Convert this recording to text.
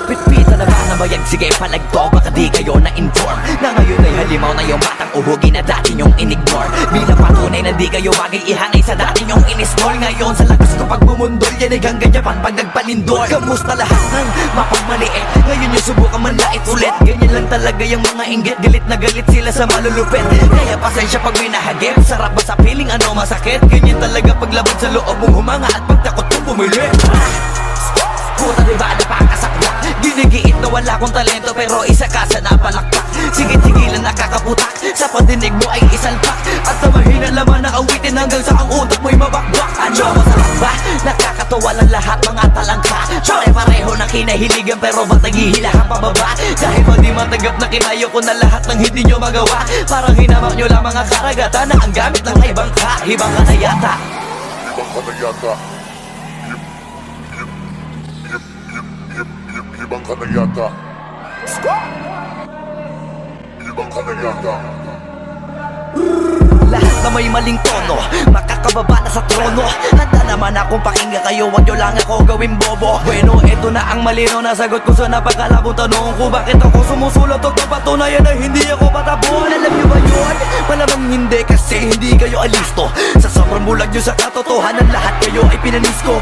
Pitpita na ba na bayag? Sige palagto, baka di kayo na-inform na ngayon ay halimaw na yung batang uhugi na dati nyong in-ignore. Bilang patunay na di kayo bagay ihangay sa dati nyong in-small. Ngayon sa lakas ko pag bumundol, yan ay hanggang Japan pag nagpalindol. Kamusta lahat ng mapagmaliit? Ngayon yung subukan manlait ulit. Ganyan lang talaga yung mga inggit, galit na galit sila sa malulupit. Kaya pasensya pag may nahagip, sarap ba sa piling ano masakit? Ganyan talaga paglaban sa loob mong humanga at pagtakot mong bumili. Puta diba napakasakla? Ginigiit na wala kong talento pero isa ka sa napalakpak. Sige-sigilan nakakaputak, sa pandinig mo ay isalpak. At sa mahina laman na awitin hanggang sa ang utak mo'y mabakbak. Ano masarap ba? Nakakatawa lang lahat mga talangka. Pare-pareho na kinahiligan pero ba't naghihilahan pababa? Dahil ba di matanggap na kinayo ko na lahat ng hindi nyo magawa? Parang hinamak nyo lang mga karagatan na ang gamit ng ibang ka. Ibang ka na yata. Ibang ka na yata. Ibang ka na yata. Ibang ka na yata. Lahat na may maling tono, makakababa na sa trono. Handa naman akong pakinggan kayo, wag nyo lang ako gawin bobo. Bueno, eto na ang malinaw na sagot ko sa napakalabong tanong ko. Bakit ako sumusulot o patunayan na hindi ako patabon? Alam nyo ba yun? Malamang hindi kasi hindi kayo alisto. Sa sobrang bulag nyo sa katotohanan, lahat kayo ay pinanis ko.